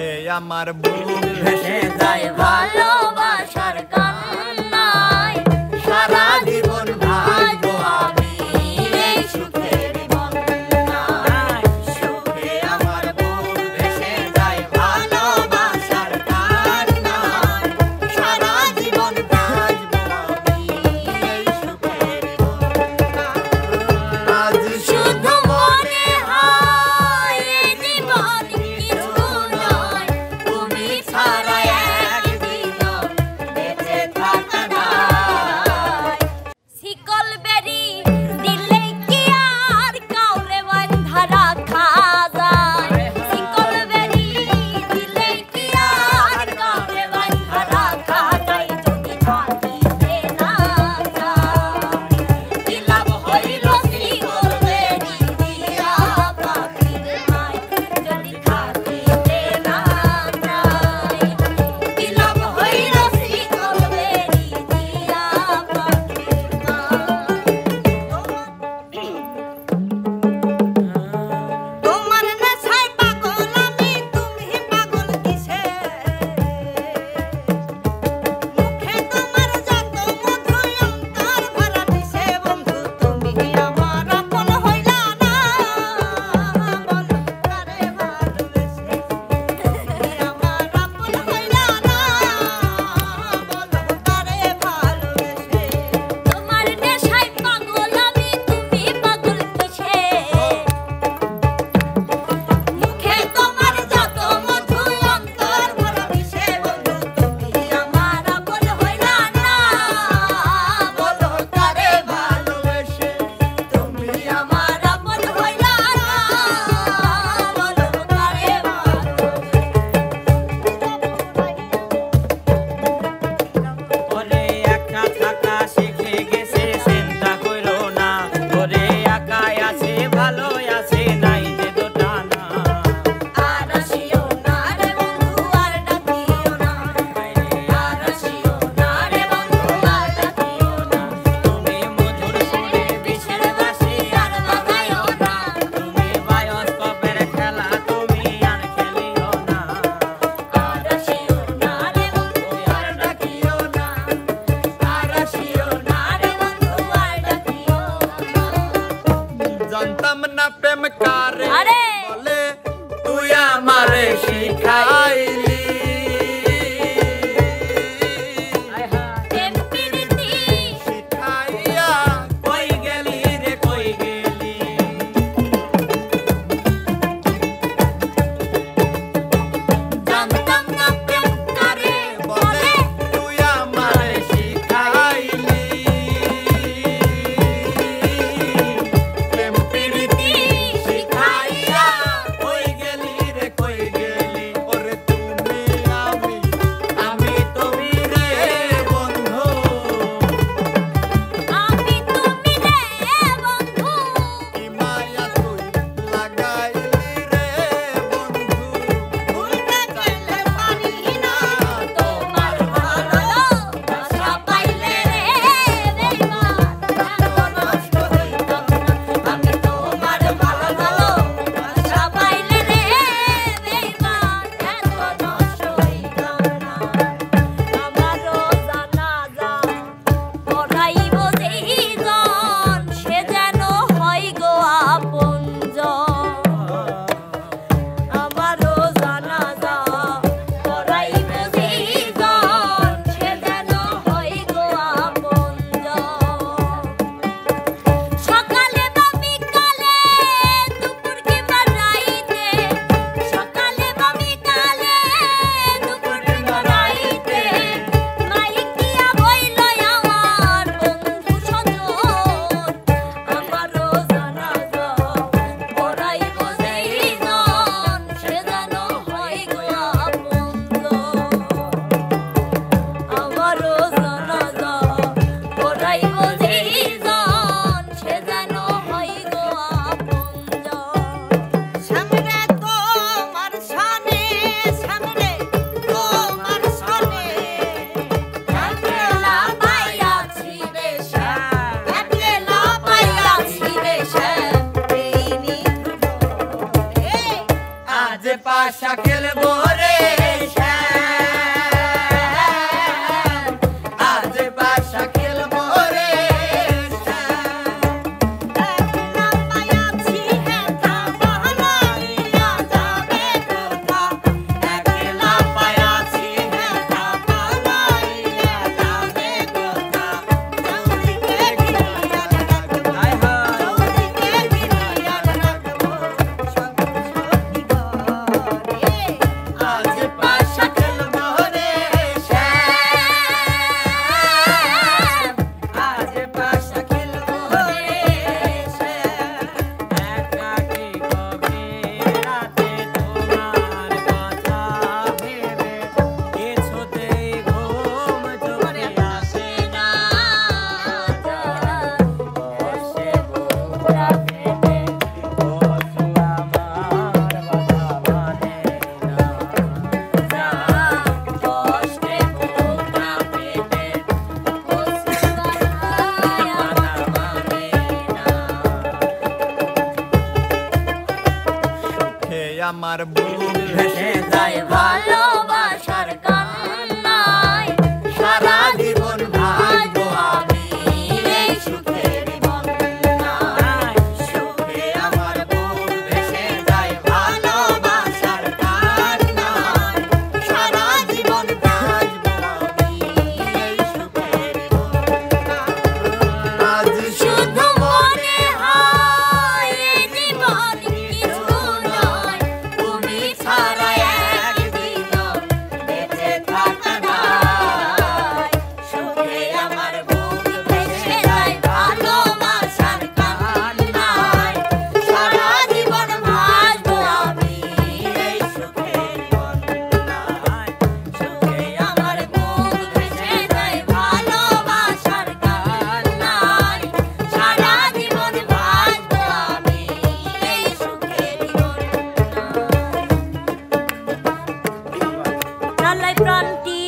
সে আমার বুক ভেসে যায় ভালোবাসার কান্নায় সারা জীবন ভাসবো আমি এই সুখের বন্যায় সুখে আমার বুক ভেসে যায় ভালোবাসার কান্নায় সারা জীবন ভাসবো আমি এই সুখের বন্যায় আজ শুধু মনে হয় এই জীবন কিছু নয় তুমি ছাড়া একদিনও বেঁচে থাকা যায় শিকল বেরি দিলে কি আর কাউরে বাঁধা রাখা যায় শিকল বেরি দিলে কি আর কাউরে বাঁধা রাখা যায় যদি থাকিতে না যায় কি লাভ হইল শিকল বেরি দিয়া পাখির মায় যদি থাকিতে না যায় কি লাভ হইল শিকল বেরি দিয়া পাখির মায় তোমার নেশায় পাগল আমি তুমি পাগল কিসে মুখে তোমার যত মধু অন্তর ভরা দিশে বন্ধু তুমি আমার আপন হইলা না বলো কারে ভালোবেসে তুমি আমার আপন হইলা না বলো কারে ভালোবেসে তোমার নেশায় পাগল আমি তুমি পাগল কিসে মুখে তোমার যত মধু অন্তর ভরা দিশে বন্ধু তুমি আমার আপন হইলা না বলো কারে ভালোবেসে তুমি আমার আপন হইলা না বলো কারে ওরে একা থাকা শিখে গেছে চিন্তা কইরো না ওরে একাই আছে ভালো আছে নাই যে দোটা না আর আসিও না রে বন্ধু আর ডাকিও না আর আসিও না রে বন্ধু আর ডাকিও না তুমি মধুর সুরে বিষের বাঁশি আর বাজাইও না তুমি বায়োস্কোপের খেলা তুমি আর খেলিও না আর আসিও না রে বন্ধু আর ডাকিও না আর আসিও না রে বন্ধু আর ডাকিও না জানতাম না প্রেম কারে আরে বলে তুই আমারে শিখাইলি প্রেম প্রীতি শিখাইয়া কই গেলি রে কই গেলি জানতাম না প্রেম কারে বলে তুই আমারে শিখাইলি প্রেম প্রীতি শিখাইয়া কই গেলি রে কই গেলি ওরে পাশা খেলবো রে শ্যাম, আজ পাশা খেলবো রে একলা পায়াছি হেথা পালাইয়া যাবে কোথা, একলা পায়াছি হেথা পালাইয়া যাবে কোথা, চৌদিকে ঘিরিয়া রাখবো, হায় হায় চৌদিকে ঘিরিয়া রাখবো সখী ঘরে। আজ পাশা খেলবো রে শ্যাম, আজ পাশা খেলবো রে শ্যাম। একাকী গভীর রাতে তোমার কথা ভেবে কিছুতেই ঘুম চোখে আসে না। বসে বুকটা পেতে বসু আমার বাধা মানে না। কষ্টে বুকটা পেতে বসে বাধায়া বাধা মানে না। হে আমার বুক ভেসে যায় ভালোবাসার কান্নায় সারা জীবন ভাসবো আমি এই সুখের বন্যায়। সুখে আমার বুক ভেসে যায় ভালোবাসার কান্নায়, সারা জীবন ভাসবো আমি এই সুখের বন্যায়। আজ শুধু মনে হয় এ জীবন কিছু নয়, তুমি ছাড়া একদিনও বেঁচে থাকা যায়। সুখে আমার বুক ভেসে যায় ভালোবাসার কান্নায়, সারা জীবন ভাসবো আমি এই সুখের বন্যায়। সুখে আমার বুক ভেসে যায় ভালোবাসার কান্নায়, সারা জীবন ভাসবো আমি এই সুখের বন্যায়। প্রাণটি